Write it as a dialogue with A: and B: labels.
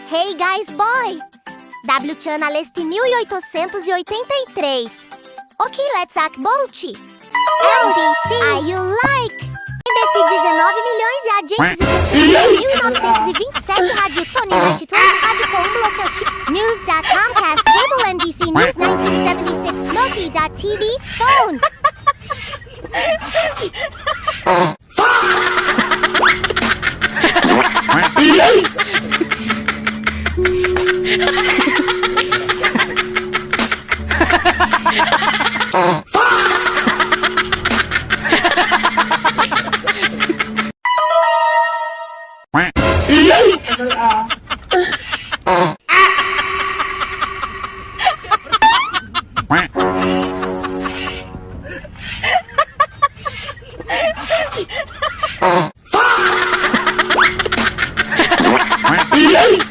A: Hey guys boy! W Channel este 1883. Ok, let's act bolt. NBC, are you like? NBC 19 milhões e agentes e 1927 Rádio Tony, Night 20 Rádio com Blockout News.com, Cast Cable, NBC News 1976, Smokey.tv, Phone.
B: Yes!